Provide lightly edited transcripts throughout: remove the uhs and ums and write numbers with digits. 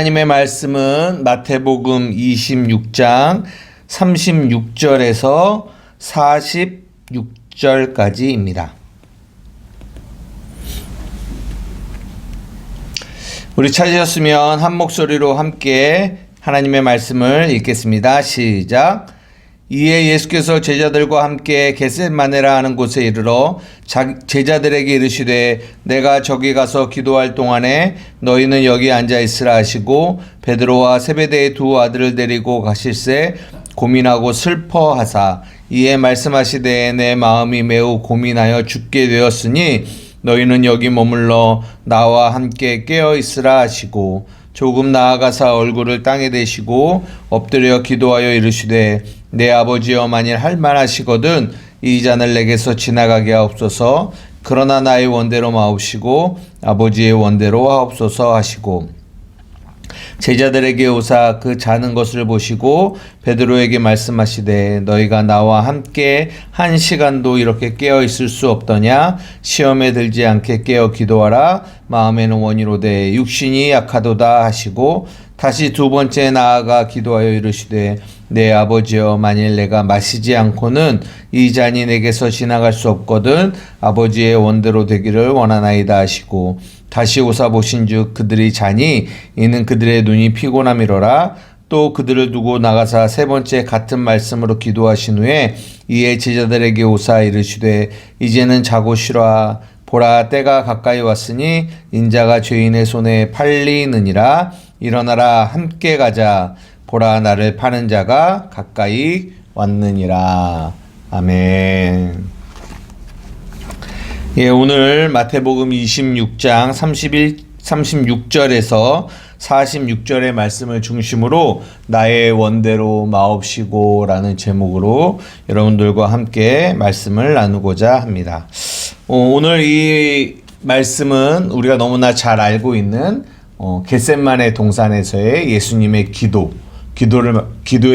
하나님의 말씀은 마태복음 26장 36절에서 46절까지입니다. 우리 찾으셨으면 한 목소리로 함께 하나님의 말씀을 읽겠습니다. 시작. 이에 예수께서 제자들과 함께 겟셋마네라 하는 곳에 이르러 제자들에게 이르시되 내가 저기 가서 기도할 동안에 너희는 여기 앉아 있으라 하시고 베드로와 세베대의 두 아들을 데리고 가실새 고민하고 슬퍼하사 이에 말씀하시되 내 마음이 매우 고민하여 죽게 되었으니 너희는 여기 머물러 나와 함께 깨어 있으라 하시고 조금 나아가사 얼굴을 땅에 대시고 엎드려 기도하여 이르시되 내 아버지여 만일 할 만하시거든 이 잔을 내게서 지나가게 하옵소서. 그러나 나의 원대로 마옵시고 아버지의 원대로 하옵소서 하시고 제자들에게 오사 그 자는 것을 보시고 베드로에게 말씀하시되 너희가 나와 함께 한 시간도 이렇게 깨어 있을 수 없더냐. 시험에 들지 않게 깨어 기도하라. 마음에는 원이로되 육신이 약하도다 하시고 다시 두 번째 나아가 기도하여 이르시되 내 아버지여 만일 내가 마시지 않고는 이 잔이 내게서 지나갈 수 없거든 아버지의 원대로 되기를 원하나이다 하시고 다시 오사 보신즉 그들이 자니 이는 그들의 눈이 피곤함이로라. 또 그들을 두고 나가사 세 번째 같은 말씀으로 기도하신 후에 이에 제자들에게 오사 이르시되 이제는 자고 쉬라. 보라 때가 가까이 왔으니 인자가 죄인의 손에 팔리느니라. 일어나라 함께 가자. 보라 나를 파는 자가 가까이 왔느니라. 아멘. 예, 오늘 마태복음 26장 36절에서 46절의 말씀을 중심으로 나의 원대로 마옵시고 라는 제목으로 여러분들과 함께 말씀을 나누고자 합니다. 오늘 이 말씀은 우리가 너무나 잘 알고 있는 겟셋마네 동산에서의 예수님의 기도에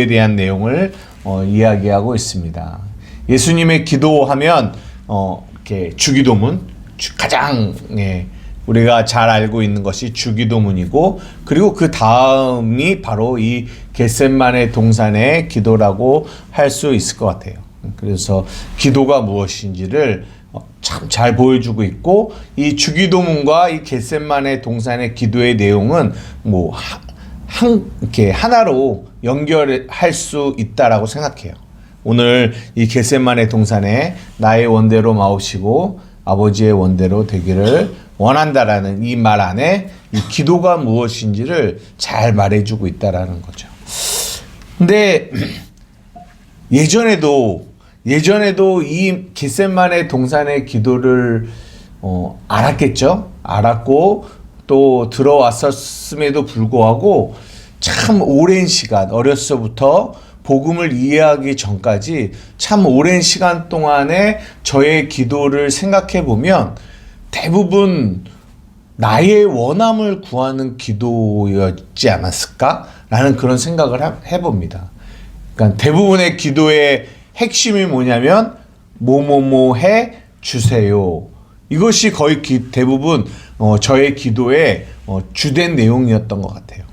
대한 내용을 이야기하고 있습니다. 예수님의 기도하면 이렇게 주기도문 가장 우리가 잘 알고 있는 것이 주기도문이고 그리고 그 다음이 바로 이 겟셋마네 동산의 기도라고 할 수 있을 것 같아요. 그래서 기도가 무엇인지를 참 잘 보여주고 있고 이 주기도문과 이 겟셋마네 동산의 기도의 내용은 이렇게 하나로 연결할 수 있다라고 생각해요. 오늘 이 겟셋마네 동산에 나의 원대로 마옵시고 아버지의 원대로 되기를 원한다라는 이 말 안에 이 기도가 무엇인지를 잘 말해주고 있다라는 거죠. 근데 예전에도 이 겟셋마네 동산의 기도를 알았겠죠. 알았고 또 들어왔었음에도 불구하고 참 오랜 시간 어렸서부터 복음을 이해하기 전까지 참 오랜 시간 동안에 저의 기도를 생각해 보면 대부분 나의 원함을 구하는 기도였지 않았을까라는 그런 생각을 해봅니다. 그러니까 대부분의 기도의 핵심이 뭐냐면 뭐뭐뭐 해 주세요. 이것이 거의 대부분 저의 기도의 주된 내용이었던 것 같아요.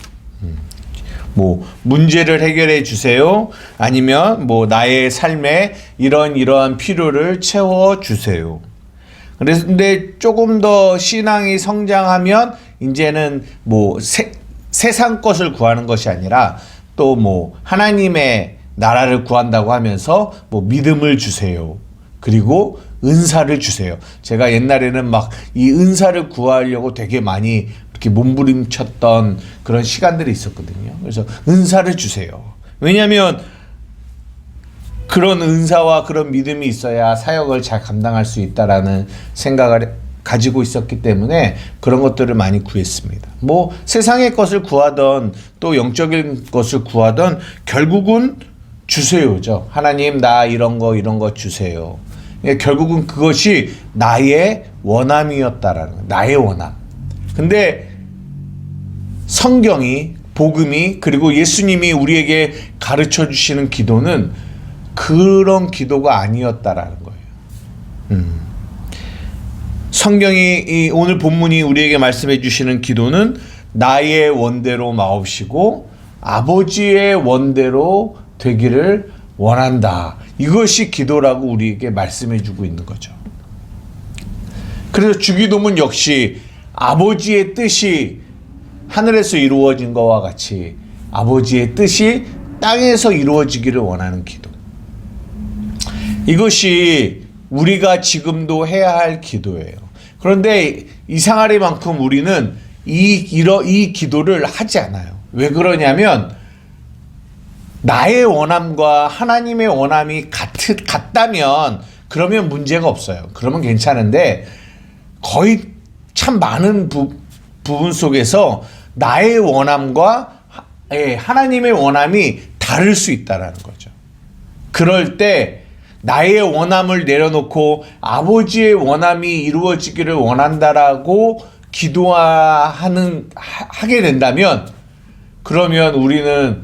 문제를 해결해 주세요. 아니면 나의 삶에 이러한 필요를 채워 주세요. 그런데 조금 더 신앙이 성장하면 이제는 세상 것을 구하는 것이 아니라 또 하나님의 나라를 구한다고 하면서 믿음을 주세요. 그리고 은사를 주세요. 제가 옛날에는 이 은사를 구하려고 되게 많이 이렇게 몸부림쳤던 그런 시간들이 있었거든요. 그래서 은사를 주세요. 왜냐하면 그런 은사와 그런 믿음이 있어야 사역을 잘 감당할 수 있다라는 생각을 가지고 있었기 때문에 그런 것들을 많이 구했습니다. 세상의 것을 구하던 또 영적인 것을 구하던 결국은 주세요죠. 하나님 나 이런 거 주세요. 결국은 그것이 나의 원함이었다라는 거예요. 나의 원함. 근데 성경이 복음이 그리고 예수님이 우리에게 가르쳐 주시는 기도는 그런 기도가 아니었다라는 거예요. 성경이 오늘 본문이 우리에게 말씀해 주시는 기도는 나의 원대로 마옵시고 아버지의 원대로 되기를 원한다. 이것이 기도라고 우리에게 말씀해 주고 있는 거죠. 그래서 주기도문 역시 아버지의 뜻이 하늘에서 이루어진 것과 같이 아버지의 뜻이 땅에서 이루어지기를 원하는 기도. 이것이 우리가 지금도 해야 할 기도예요. 그런데 이상하리만큼 우리는 이 기도를 하지 않아요. 왜 그러냐면 나의 원함과 하나님의 원함이 같다면 그러면 문제가 없어요. 그러면 괜찮은데 거의 참 많은 부분 속에서 나의 원함과 하나님의 원함이 다를 수 있다는 거죠. 그럴 때 나의 원함을 내려놓고 아버지의 원함이 이루어지기를 원한다라고 하게 된다면 그러면 우리는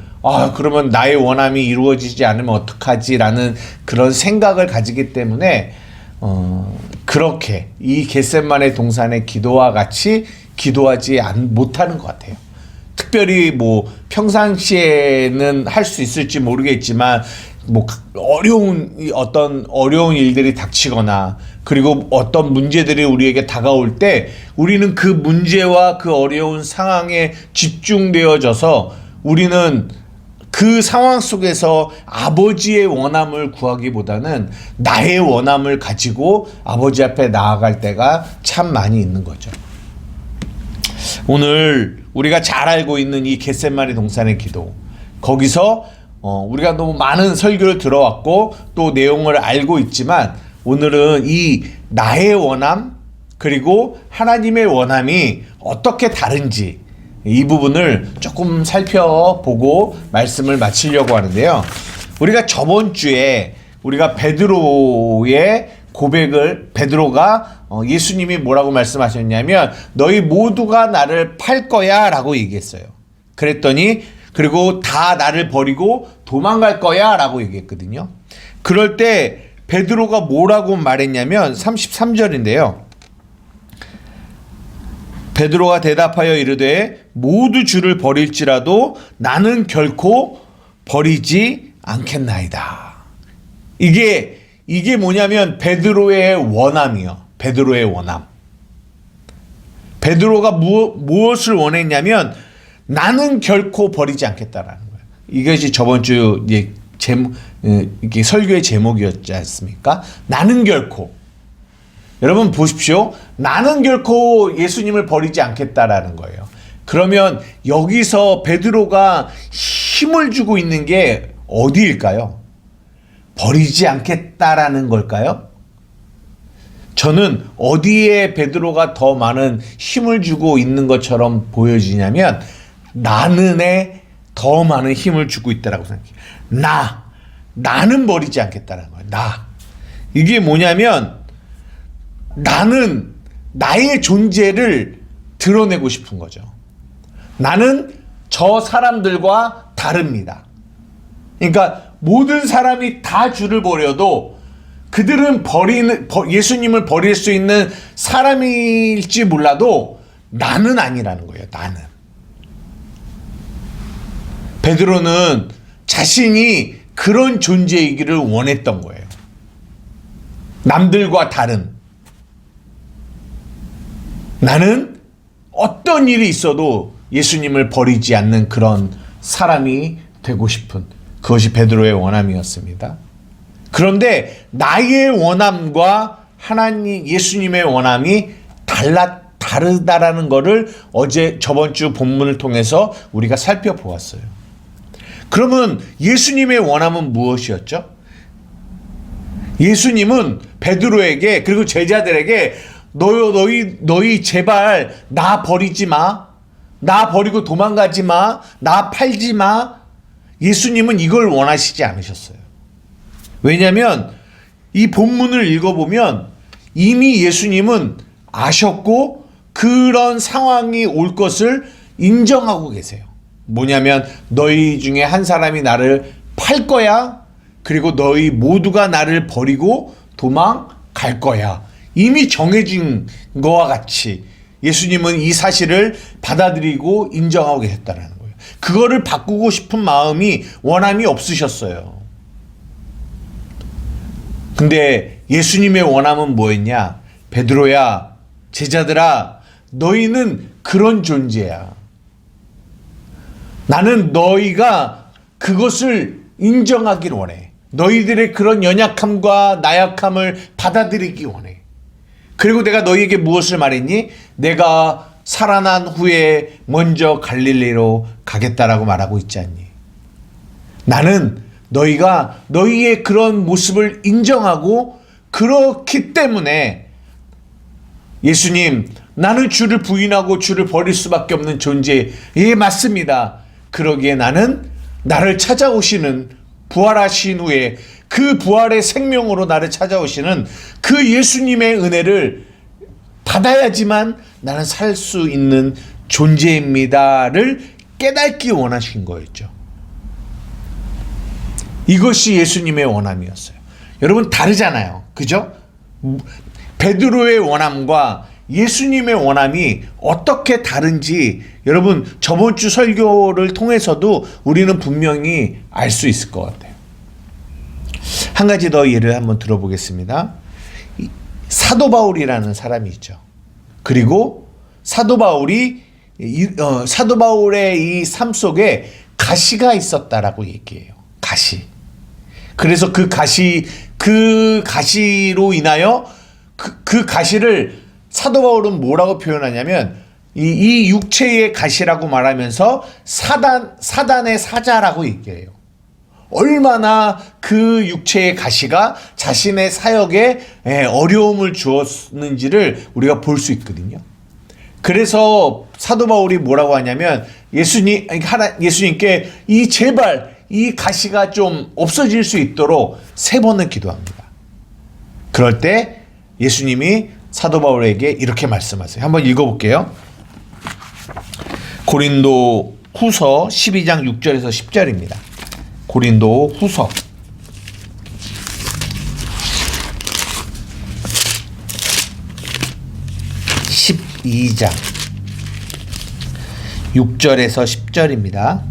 그러면 나의 원함이 이루어지지 않으면 어떡하지라는 그런 생각을 가지기 때문에 그렇게 이 겟세마네 동산의 기도와 같이 기도하지 못하는 것 같아요. 특별히 뭐 평상시에는 할 수 있을지 모르겠지만 뭐 어려운 일들이 닥치거나 그리고 어떤 문제들이 우리에게 다가올 때 우리는 그 문제와 그 어려운 상황에 집중되어져서 우리는 그 상황 속에서 아버지의 원함을 구하기보다는 나의 원함을 가지고 아버지 앞에 나아갈 때가 참 많이 있는 거죠. 오늘 우리가 잘 알고 있는 이 겟세마네 동산의 기도, 거기서 우리가 너무 많은 설교를 들어왔고 또 내용을 알고 있지만 오늘은 이 나의 원함 그리고 하나님의 원함이 어떻게 다른지 이 부분을 조금 살펴보고 말씀을 마치려고 하는데요. 우리가 저번 주에 우리가 베드로의 고백을 베드로가 예수님이 뭐라고 말씀하셨냐면 너희 모두가 나를 팔 거야 라고 얘기했어요. 그랬더니 그리고 다 나를 버리고 도망갈 거야 라고 얘기했거든요. 그럴 때 베드로가 뭐라고 말했냐면 33절인데요. 베드로가 대답하여 이르되 모두 주를 버릴지라도 나는 결코 버리지 않겠나이다. 이게 뭐냐면 베드로의 원함이요. 베드로의 원함. 베드로가 무엇을 원했냐면 나는 결코 버리지 않겠다라는 거예요. 이것이 저번 주 이게 설교의 제목이었지 않습니까? 나는 결코. 여러분 보십시오. 나는 결코 예수님을 버리지 않겠다라는 거예요. 그러면 여기서 베드로가 힘을 주고 있는 게 어디일까요? 버리지 않겠다라는 걸까요? 저는 어디에 베드로가 더 많은 힘을 주고 있는 것처럼 보여지냐면 나는에 더 많은 힘을 주고 있다라고 생각해요. 나는 버리지 않겠다라는 거예요. 이게 뭐냐면 나는 나의 존재를 드러내고 싶은 거죠. 나는 저 사람들과 다릅니다. 그러니까 모든 사람이 다 주를 버려도 그들은 예수님을 버릴 수 있는 사람일지 몰라도 나는 아니라는 거예요. 나는. 베드로는 자신이 그런 존재이기를 원했던 거예요. 남들과 다른. 나는 어떤 일이 있어도 예수님을 버리지 않는 그런 사람이 되고 싶은 그것이 베드로의 원함이었습니다. 그런데 나의 원함과 예수님의 원함이 다르다라는 것을 저번 주 본문을 통해서 우리가 살펴보았어요. 그러면 예수님의 원함은 무엇이었죠? 예수님은 베드로에게 그리고 제자들에게 너희 제발 나 버리지 마. 나 버리고 도망가지 마. 나 팔지 마. 예수님은 이걸 원하시지 않으셨어요. 왜냐하면 이 본문을 읽어보면 이미 예수님은 아셨고 그런 상황이 올 것을 인정하고 계세요. 뭐냐면 너희 중에 한 사람이 나를 팔 거야. 그리고 너희 모두가 나를 버리고 도망갈 거야. 이미 정해진 거와 같이 예수님은 이 사실을 받아들이고 인정하고 계셨다는 거예요. 그거를 바꾸고 싶은 마음이 원함이 없으셨어요. 근데 예수님의 원함은 뭐였냐? 베드로야, 제자들아, 너희는 그런 존재야. 나는 너희가 그것을 인정하길 원해. 너희들의 그런 연약함과 나약함을 받아들이기 원해. 그리고 내가 너희에게 무엇을 말했니? 내가 살아난 후에 먼저 갈릴리로 가겠다라고 말하고 있지 않니? 나는 너희가 너희의 그런 모습을 인정하고 그렇기 때문에 예수님, 나는 주를 부인하고 주를 버릴 수밖에 없는 존재. 예, 맞습니다. 그러기에 나는 나를 찾아오시는, 부활하신 후에 그 부활의 생명으로 나를 찾아오시는 그 예수님의 은혜를 받아야지만 나는 살 수 있는 존재입니다를 깨닫기 원하신 거였죠. 이것이 예수님의 원함이었어요. 여러분, 다르잖아요. 그죠? 베드로의 원함과 예수님의 원함이 어떻게 다른지 여러분 저번 주 설교를 통해서도 우리는 분명히 알 수 있을 것 같아요. 한 가지 더 예를 한번 들어보겠습니다. 사도 바울이라는 사람이 있죠. 그리고 사도 바울의 이 삶 속에 가시가 있었다라고 얘기해요. 가시. 그래서 그 가시로 인하여 그 가시를 사도 바울은 뭐라고 표현하냐면 이 육체의 가시라고 말하면서 사단의 사자라고 얘기해요. 얼마나 그 육체의 가시가 자신의 사역에 어려움을 주었는지를 우리가 볼 수 있거든요. 그래서 사도 바울이 뭐라고 하냐면 예수님께 제발 이 가시가 좀 없어질 수 있도록 3번을 기도합니다. 그럴 때 예수님이 사도 바울에게 이렇게 말씀하세요. 한번 읽어볼게요. 고린도 후서 12장 6절에서 10절입니다. 고린도 후서 12장 6절에서 10절입니다.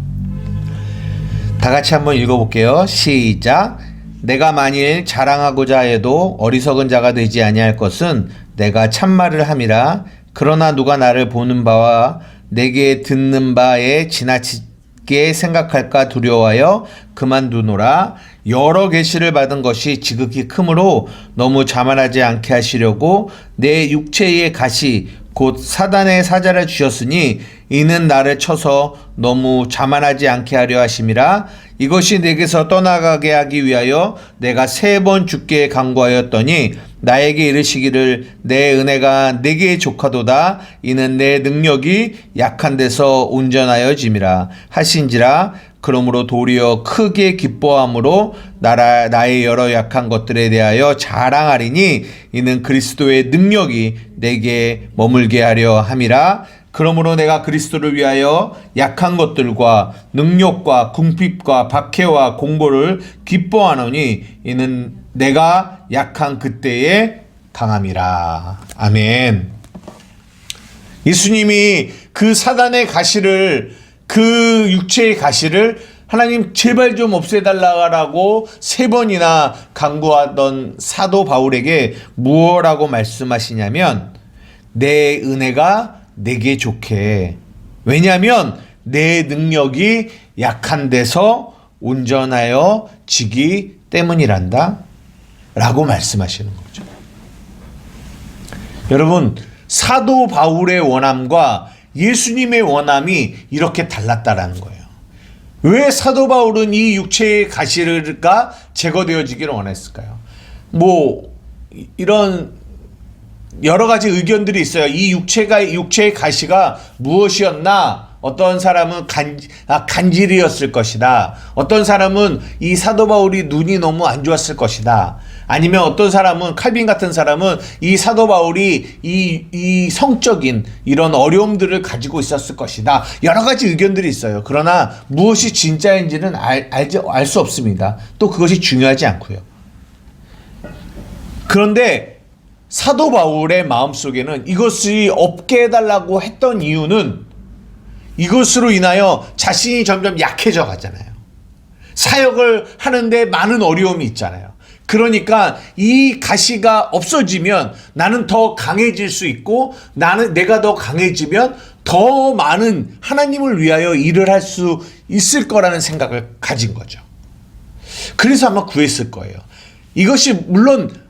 다 같이 한번 읽어볼게요. 시작. 내가 만일 자랑하고자 해도 어리석은 자가 되지 아니할 것은 내가 참말을 함이라. 그러나 누가 나를 보는 바와 내게 듣는 바에 지나치게 생각할까 두려워하여 그만두노라. 여러 계시를 받은 것이 지극히 크므로 너무 자만하지 않게 하시려고 내 육체의 가시 곧 사단의 사자를 주셨으니 이는 나를 쳐서 너무 자만하지 않게 하려 하심이라. 이것이 내게서 떠나가게 하기 위하여 내가 3번 주께 간구하였더니 나에게 이르시기를 내 은혜가 내게 족하도다. 이는 내 능력이 약한 데서 온전하여짐이라 하신지라. 그러므로 도리어 크게 기뻐함으로 나의 여러 약한 것들에 대하여 자랑하리니 이는 그리스도의 능력이 내게 머물게 하려 함이라. 그러므로 내가 그리스도를 위하여 약한 것들과 능력과 궁핍과 박해와 공고를 기뻐하노니 이는 내가 약한 그때에 강함이라. 아멘. 예수님이 그 사단의 가시를, 그 육체의 가시를 하나님 제발 좀 없애달라고 3번이나 간구하던 사도 바울에게 무엇라고 말씀하시냐면 내 은혜가 내게 좋게. 왜냐하면 내 능력이 약한 데서 온전하여 지기 때문이란다 라고 말씀하시는 거죠. 여러분, 사도 바울의 원함과 예수님의 원함이 이렇게 달랐다라는 거예요. 왜 사도 바울은 이 육체의 가시가 제거되어지기를 원했을까요? 이런 여러 가지 의견들이 있어요. 이 육체의 가시가 무엇이었나? 어떤 사람은 간질이었을 것이다. 어떤 사람은 이 사도 바울이 눈이 너무 안 좋았을 것이다. 아니면 어떤 사람은, 칼빈 같은 사람은 이 사도 바울이 이 성적인 이런 어려움들을 가지고 있었을 것이다. 여러 가지 의견들이 있어요. 그러나 무엇이 진짜인지는 알 수 없습니다. 또 그것이 중요하지 않고요. 그런데 사도 바울의 마음속에는 이것이 없게 해달라고 했던 이유는 이것으로 인하여 자신이 점점 약해져 가잖아요. 사역을 하는데 많은 어려움이 있잖아요. 그러니까 이 가시가 없어지면 나는 더 강해질 수 있고, 내가 더 강해지면 더 많은 하나님을 위하여 일을 할 수 있을 거라는 생각을 가진 거죠. 그래서 아마 구했을 거예요. 이것이 물론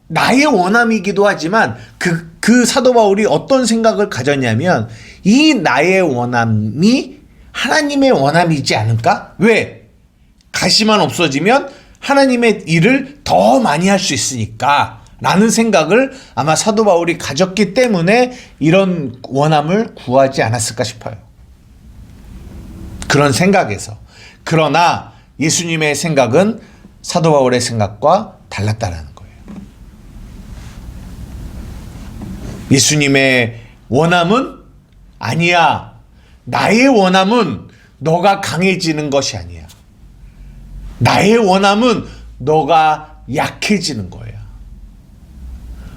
나의 원함이기도 하지만 그 사도 바울이 어떤 생각을 가졌냐면, 이 나의 원함이 하나님의 원함이지 않을까? 왜? 가시만 없어지면 하나님의 일을 더 많이 할 수 있으니까 라는 생각을 아마 사도 바울이 가졌기 때문에 이런 원함을 구하지 않았을까 싶어요. 그런 생각에서. 그러나 예수님의 생각은 사도 바울의 생각과 달랐다라는 거예요. 예수님의 원함은 아니야. 나의 원함은 너가 강해지는 것이 아니야. 나의 원함은 너가 약해지는 거야.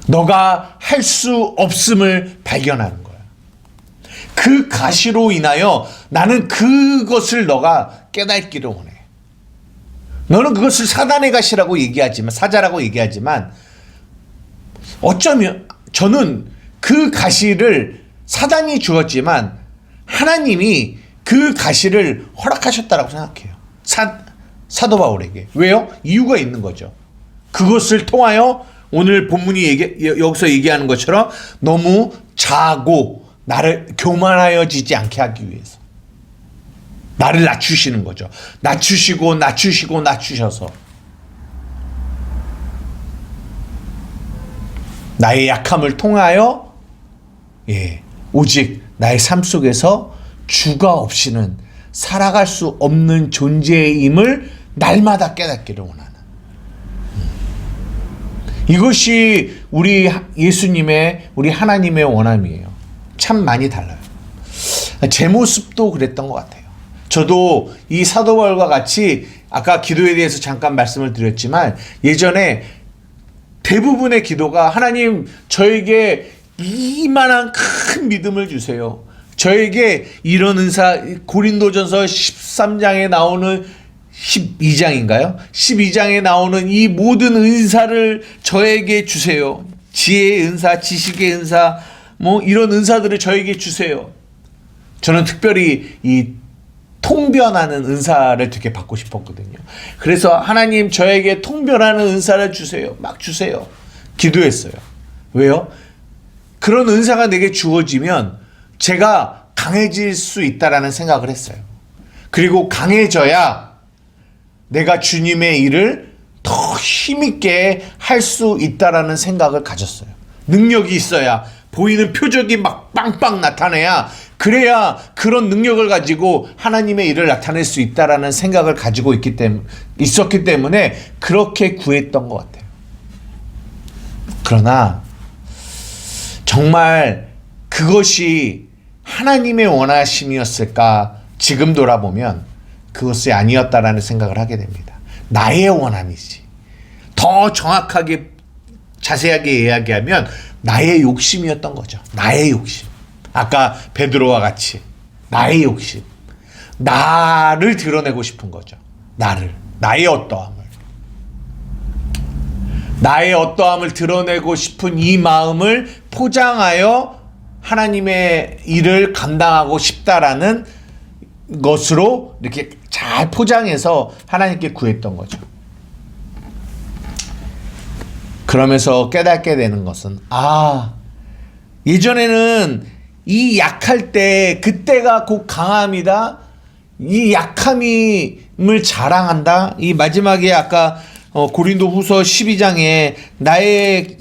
너가 할 수 없음을 발견하는 거야. 그 가시로 인하여 나는 그것을 너가 깨닫기를 원해. 너는 그것을 사단의 가시라고 얘기하지만, 사자라고 얘기하지만, 어쩌면 저는 그 가시를 사단이 주었지만 하나님이 그 가시를 허락하셨다라고 생각해요. 사도 바울에게. 왜요? 이유가 있는 거죠. 그것을 통하여 오늘 본문이 여기서 얘기하는 것처럼 너무 자고 나를 교만하여지지 않게 하기 위해서 나를 낮추시는 거죠. 낮추셔서 나의 약함을 통하여 오직 나의 삶 속에서 주가 없이는 살아갈 수 없는 존재임을 날마다 깨닫기를 원하는, 이것이 우리 예수님의, 우리 하나님의 원함이에요. 참 많이 달라요. 제 모습도 그랬던 것 같아요. 저도 이 사도 바울과 같이 아까 기도에 대해서 잠깐 말씀을 드렸지만, 예전에 대부분의 기도가 하나님 저에게 이만한 큰 믿음을 주세요. 저에게 이런 은사, 고린도전서 13장에 나오는 12장인가요? 12장에 나오는 이 모든 은사를 저에게 주세요. 지혜의 은사, 지식의 은사, 뭐 이런 은사들을 저에게 주세요. 저는 특별히 이 통변하는 은사를 되게 받고 싶었거든요. 그래서 하나님 저에게 통변하는 은사를 주세요. 막 주세요. 기도했어요. 왜요? 그런 은사가 내게 주어지면 제가 강해질 수 있다라는 생각을 했어요. 그리고 강해져야 내가 주님의 일을 더 힘있게 할 수 있다라는 생각을 가졌어요. 능력이 있어야, 보이는 표적이 막 빵빵 나타내야, 그래야 그런 능력을 가지고 하나님의 일을 나타낼 수 있다라는 생각을 가지고 있었기 때문에 그렇게 구했던 것 같아요. 그러나 정말 그것이 하나님의 원하심이었을까? 지금 돌아보면 그것이 아니었다라는 생각을 하게 됩니다. 나의 원함이지. 더 정확하게 자세하게 이야기하면 나의 욕심이었던 거죠. 나의 욕심. 아까 베드로와 같이 나의 욕심. 나를 드러내고 싶은 거죠. 나의 어떠함을 드러내고 싶은 이 마음을 포장하여 하나님의 일을 감당하고 싶다라는 것으로 이렇게 잘 포장해서 하나님께 구했던 거죠. 그러면서 깨닫게 되는 것은, 예전에는 이 약할 때 그때가 곧 강함이다. 이 약함을 자랑한다. 이 마지막에 아까 고린도후서 12장에 나의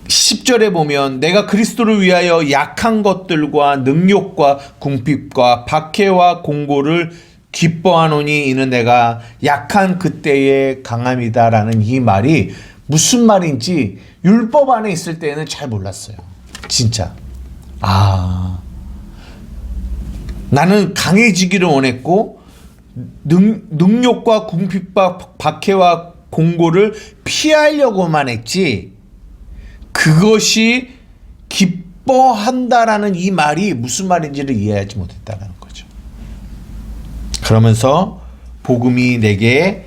10절에 보면 내가 그리스도를 위하여 약한 것들과 능욕과 궁핍과 박해와 공고를 기뻐하노니 이는 내가 약한 그때의 강함이다라는 이 말이 무슨 말인지 율법 안에 있을 때는 잘 몰랐어요. 진짜. 나는 강해지기를 원했고 능욕과 궁핍과 박해와 공고를 피하려고만 했지, 그것이 기뻐한다라는 이 말이 무슨 말인지를 이해하지 못했다는 거죠. 그러면서 복음이 내게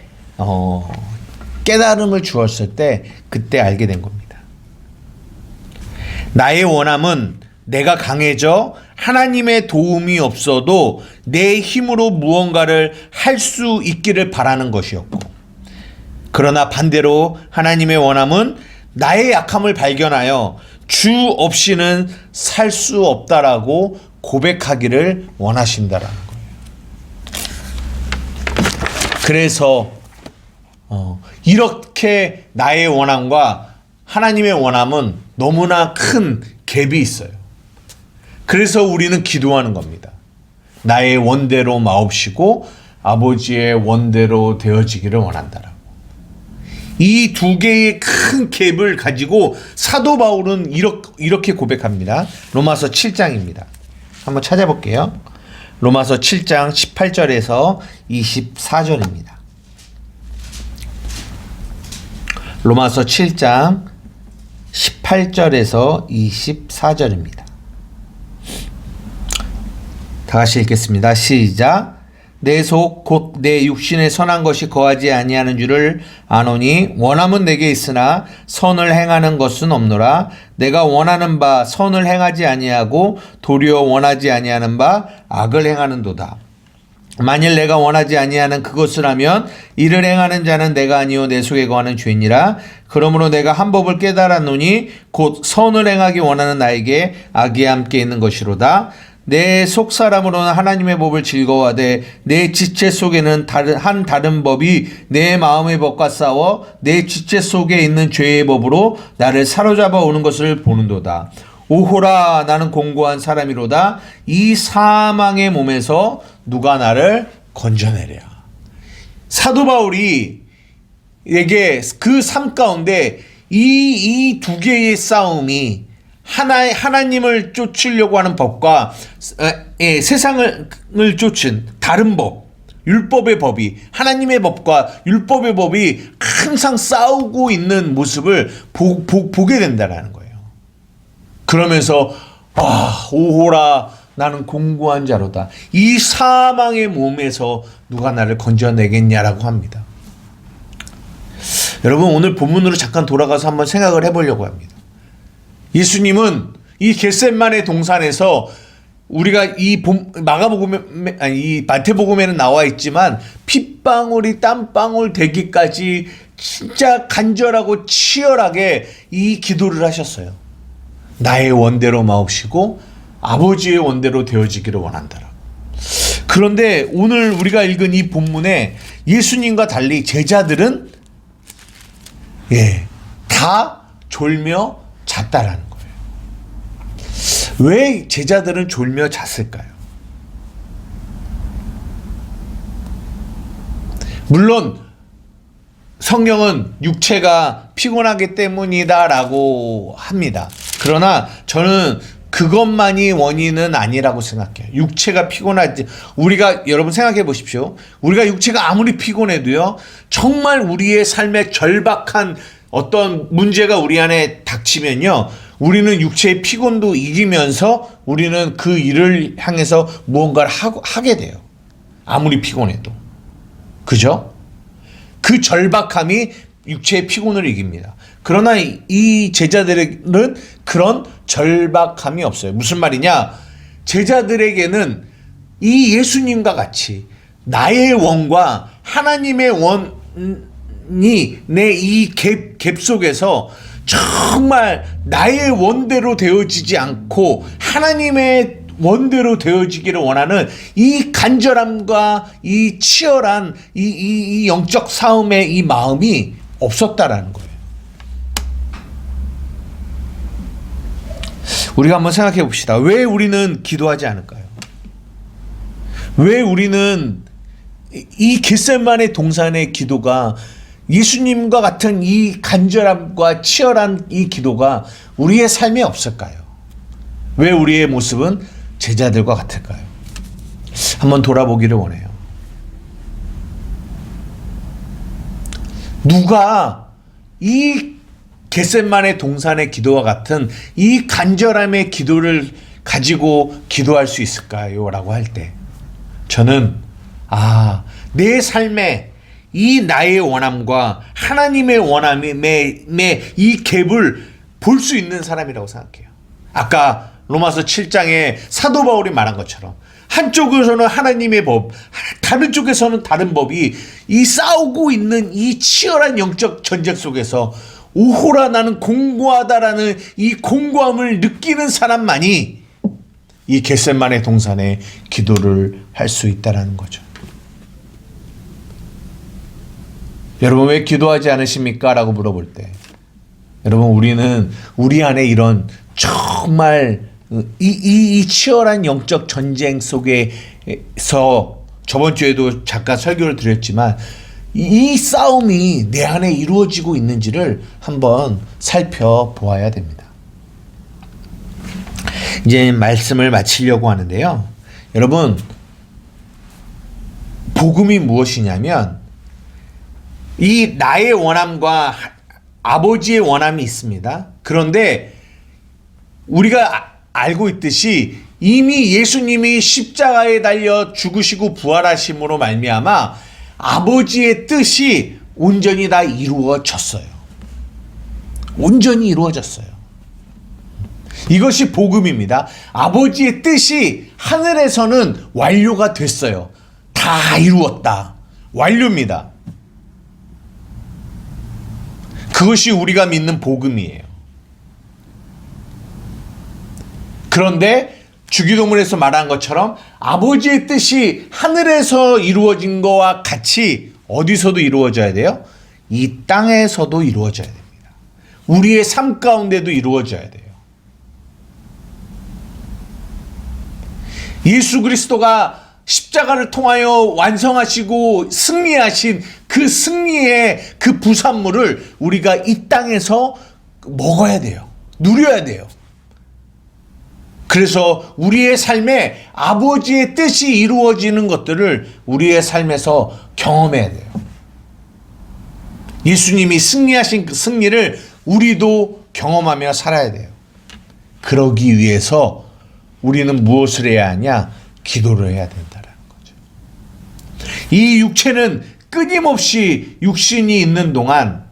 깨달음을 주었을 때 그때 알게 된 겁니다. 나의 원함은 내가 강해져 하나님의 도움이 없어도 내 힘으로 무언가를 할 수 있기를 바라는 것이었고, 그러나 반대로 하나님의 원함은 나의 약함을 발견하여 주 없이는 살 수 없다라고 고백하기를 원하신다라는 거예요. 그래서 이렇게 나의 원함과 하나님의 원함은 너무나 큰 갭이 있어요. 그래서 우리는 기도하는 겁니다. 나의 원대로 마옵시고 아버지의 원대로 되어지기를 원한다라고. 이 두 개의 큰 갭을 가지고 사도 바울은 이렇게 고백합니다. 로마서 7장입니다. 한번 찾아볼게요. 로마서 7장 18절에서 24절입니다. 로마서 7장 18절에서 24절입니다. 다 같이 읽겠습니다. 시작. 내 속 곧 내 육신에 선한 것이 거하지 아니하는 줄을 아노니 원함은 내게 있으나 선을 행하는 것은 없노라. 내가 원하는 바 선을 행하지 아니하고 도리어 원하지 아니하는 바 악을 행하는도다. 만일 내가 원하지 아니하는 그것을 하면 이를 행하는 자는 내가 아니요 내 속에 거하는 죄니라. 그러므로 내가 한 법을 깨달았노니 곧 선을 행하기 원하는 나에게 악이 함께 있는 것이로다. 내 속 사람으로는 하나님의 법을 즐거워하되 내 지체 속에는 다른 법이 내 마음의 법과 싸워 내 지체 속에 있는 죄의 법으로 나를 사로잡아 오는 것을 보는도다. 오호라 나는 공고한 사람이로다. 이 사망의 몸에서 누가 나를 건져내랴. 사도 바울이 에게 그 삶 가운데 이 두 개의 싸움이 하나님을 쫓으려고 하는 법과 세상을 쫓은 다른 법, 율법의 법이, 하나님의 법과 율법의 법이 항상 싸우고 있는 모습을 보게 된다는 거예요. 그러면서 오호라 나는 공고한 자로다. 이 사망의 몸에서 누가 나를 건져내겠냐라고 합니다. 여러분, 오늘 본문으로 잠깐 돌아가서 한번 생각을 해보려고 합니다. 예수님은 이 겟셋마네 동산에서 우리가 이 마태복음에는 나와 있지만 핏방울이 땀방울 되기까지 진짜 간절하고 치열하게 이 기도를 하셨어요. 나의 원대로 마옵시고 아버지의 원대로 되어지기를 원한다라. 그런데 오늘 우리가 읽은 이 본문에 예수님과 달리 제자들은 다 졸며 잤다라는 거예요. 왜 제자들은 졸며 잤을까요? 물론 성경은 육체가 피곤하기 때문이다라고 합니다. 그러나 저는 그것만이 원인은 아니라고 생각해요. 육체가 피곤하지. 여러분 생각해 보십시오. 우리가 육체가 아무리 피곤해도요, 정말 우리의 삶에 절박한 어떤 문제가 우리 안에 닥치면요, 우리는 육체의 피곤도 이기면서 우리는 그 일을 향해서 무언가를 하게 돼요. 아무리 피곤해도. 그죠? 그 절박함이 육체의 피곤을 이깁니다. 그러나 이 제자들에게는 그런 절박함이 없어요. 무슨 말이냐? 제자들에게는 이 예수님과 같이 나의 원과 하나님의 원이 내 이 갭 속에서 정말 나의 원대로 되어지지 않고 하나님의 원대로 되어지기를 원하는 이 간절함과 이 치열한 이 영적 싸움의 이 마음이 없었다라는 거예요. 우리가 한번 생각해 봅시다. 왜 우리는 기도하지 않을까요? 왜 우리는 이 겟셋마네 동산의 기도가, 예수님과 같은 이 간절함과 치열한 이 기도가 우리의 삶에 없을까요? 왜 우리의 모습은 제자들과 같을까요? 한번 돌아보기를 원해요. 누가 이 겟셋만의 동산의 기도와 같은 이 간절함의 기도를 가지고 기도할 수 있을까요? 라고 할 때 저는 내 삶에 이 나의 원함과 하나님의 원함의 이 갭을 볼 수 있는 사람이라고 생각해요. 아까 로마서 7장에 사도 바울이 말한 것처럼 한쪽에서는 하나님의 법, 다른 쪽에서는 다른 법이 이 싸우고 있는 이 치열한 영적 전쟁 속에서 오호라 나는 공고하다라는 이 공고함을 느끼는 사람만이 이 겟셋만의 동산에 기도를 할 수 있다라는 거죠. 여러분 왜 기도하지 않으십니까? 라고 물어볼 때 여러분 우리는 우리 안에 이런 정말 이 치열한 영적 전쟁 속에서 저번 주에도 잠깐 설교를 드렸지만 이 싸움이 내 안에 이루어지고 있는지를 한번 살펴보아야 됩니다. 이제 말씀을 마치려고 하는데요. 여러분 복음이 무엇이냐면 이 나의 원함과 아버지의 원함이 있습니다. 그런데 우리가 알고 있듯이 이미 예수님이 십자가에 달려 죽으시고 부활하심으로 말미암아 아버지의 뜻이 온전히 다 이루어졌어요. 온전히 이루어졌어요. 이것이 복음입니다. 아버지의 뜻이 하늘에서는 완료가 됐어요. 다 이루었다. 완료입니다. 그것이 우리가 믿는 복음이에요. 그런데 주기도문에서 말한 것처럼 아버지의 뜻이 하늘에서 이루어진 것과 같이 어디서도 이루어져야 돼요? 이 땅에서도 이루어져야 됩니다. 우리의 삶 가운데도 이루어져야 돼요. 예수 그리스도가 십자가를 통하여 완성하시고 승리하신 그 승리의 그 부산물을 우리가 이 땅에서 먹어야 돼요. 누려야 돼요. 그래서 우리의 삶에 아버지의 뜻이 이루어지는 것들을 우리의 삶에서 경험해야 돼요. 예수님이 승리하신 그 승리를 우리도 경험하며 살아야 돼요. 그러기 위해서 우리는 무엇을 해야 하냐? 기도를 해야 된다는 거죠. 이 육체는 끊임없이 육신이 있는 동안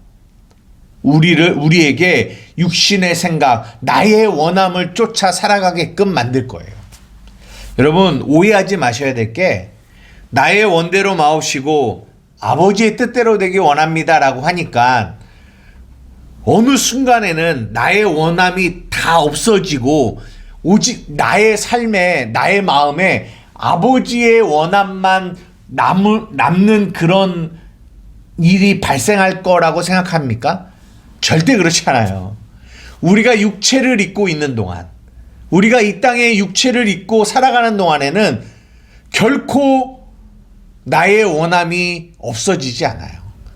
우리에게 육신의 생각, 나의 원함을 쫓아 살아가게끔 만들 거예요. 여러분 오해하지 마셔야 될 게 나의 원대로 마옵시고 아버지의 뜻대로 되기 원합니다라고 하니까 어느 순간에는 나의 원함이 다 없어지고 오직 나의 삶에 나의 마음에 아버지의 원함만 남는 그런 일이 발생할 거라고 생각합니까? 절대 그렇지 않아요. 우리가 육체를 입고 있는 동안 우리가 이 땅에 육체를 입고 살아가는 동안에는 결코 나의 원함이 없어지지 않아요.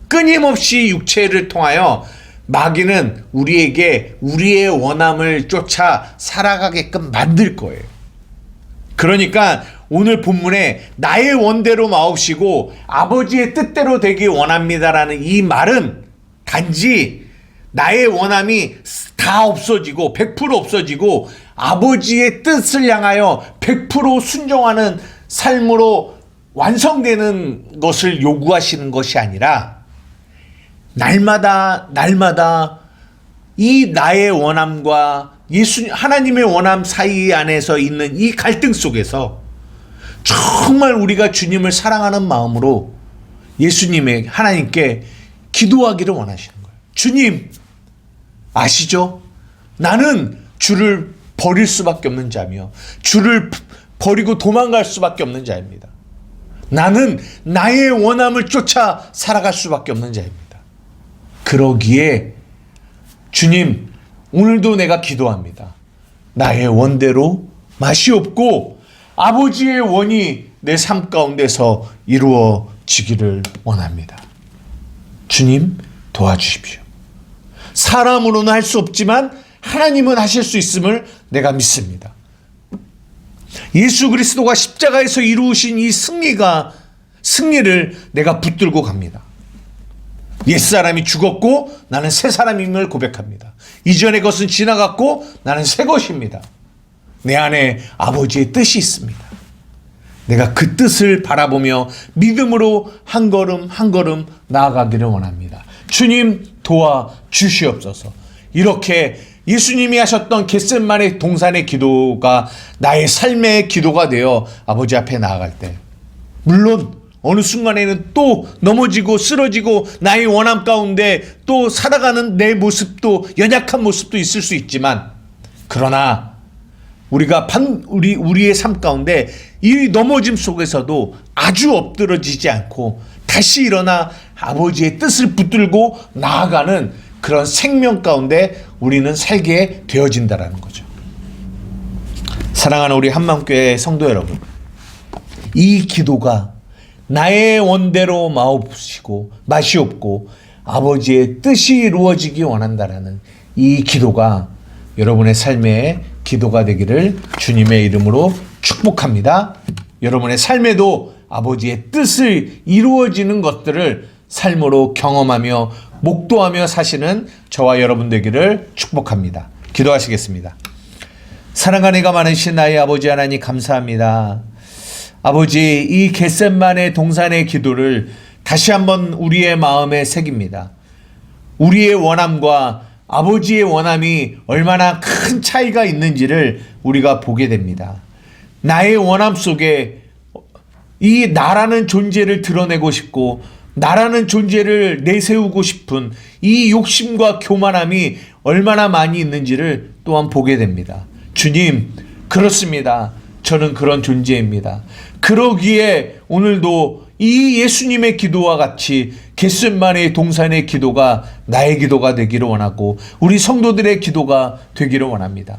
끊임없이 육체를 통하여 마귀는 우리에게 우리의 원함을 쫓아 살아가게끔 만들 거예요. 그러니까 오늘 본문에 나의 원대로 마옵시고 아버지의 뜻대로 되기 원합니다라는 이 말은 단지 나의 원함이 다 없어지고 100% 없어지고 아버지의 뜻을 향하여 100% 순종하는 삶으로 완성되는 것을 요구하시는 것이 아니라 날마다 이 나의 원함과 하나님의 원함 사이 안에서 있는 이 갈등 속에서 정말 우리가 주님을 사랑하는 마음으로 예수님의 하나님께 기도하기를 원하시는 거예요. 주님 아시죠? 나는 주를 버릴 수밖에 없는 자며 주를 버리고 도망갈 수밖에 없는 자입니다. 나는 나의 원함을 쫓아 살아갈 수밖에 없는 자입니다. 그러기에 주님 오늘도 내가 기도합니다. 나의 원대로 마시옵고 아버지의 원이 내 삶 가운데서 이루어지기를 원합니다. 주님 도와주십시오. 사람으로는 할 수 없지만 하나님은 하실 수 있음을 내가 믿습니다. 예수 그리스도가 십자가에서 이루신 이 승리를 내가 붙들고 갑니다. 옛사람이 죽었고 나는 새 사람임을 고백합니다. 이전의 것은 지나갔고 나는 새 것입니다. 내 안에 아버지의 뜻이 있습니다. 내가 그 뜻을 바라보며 믿음으로 한 걸음 한 걸음 나아가기를 원합니다. 주님 도와 주시옵소서. 이렇게 예수님이 하셨던 겟셋마네 동산의 기도가 나의 삶의 기도가 되어 아버지 앞에 나아갈 때, 물론 어느 순간에는 또 넘어지고 쓰러지고 나의 원함 가운데 또 살아가는 내 모습도, 연약한 모습도 있을 수 있지만, 그러나 우리의 삶 가운데 이 넘어짐 속에서도 아주 엎드러지지 않고 다시 일어나 아버지의 뜻을 붙들고 나아가는 그런 생명 가운데 우리는 살게 되어진다라는 거죠. 사랑하는 우리 한마음교회 성도 여러분, 이 기도가 나의 원대로 맛이 없고 아버지의 뜻이 이루어지기 원한다라는 이 기도가 여러분의 삶의 기도가 되기를 주님의 이름으로 축복합니다. 여러분의 삶에도 아버지의 뜻을 이루어지는 것들을 삶으로 경험하며 목도하며 사시는 저와 여러분 되기를 축복합니다. 기도하시겠습니다. 사랑하는 이가 많으신 나의 아버지 하나님, 감사합니다. 아버지, 이 겟셋마네 동산의 기도를 다시 한번 우리의 마음에 새깁니다. 우리의 원함과 아버지의 원함이 얼마나 큰 차이가 있는지를 우리가 보게 됩니다. 나의 원함 속에 이 나라는 존재를 드러내고 싶고 나라는 존재를 내세우고 싶은 이 욕심과 교만함이 얼마나 많이 있는지를 또한 보게 됩니다. 주님, 그렇습니다. 저는 그런 존재입니다. 그러기에 오늘도 이 예수님의 기도와 같이 겟셋마네 동산의 기도가 나의 기도가 되기를 원하고 우리 성도들의 기도가 되기를 원합니다.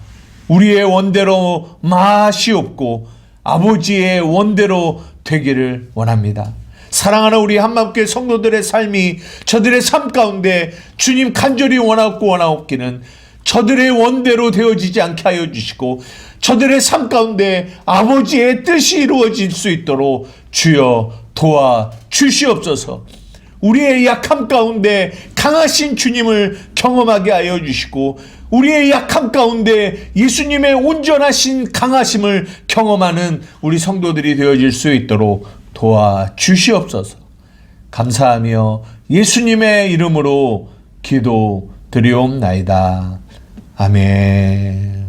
우리의 원대로 맛이 없고 아버지의 원대로 되기를 원합니다. 사랑하는 우리 한마음교회 성도들의 삶이 저들의 삶 가운데 주님 간절히 원하옵기는 저들의 원대로 되어지지 않게 하여 주시고 저들의 삶 가운데 아버지의 뜻이 이루어질 수 있도록 주여 도와 주시옵소서. 우리의 약함 가운데 강하신 주님을 경험하게 하여 주시고 우리의 약함 가운데 예수님의 온전하신 강하심을 경험하는 우리 성도들이 되어질 수 있도록 도와 주시옵소서. 감사하며 예수님의 이름으로 기도 드리옵나이다. 아멘.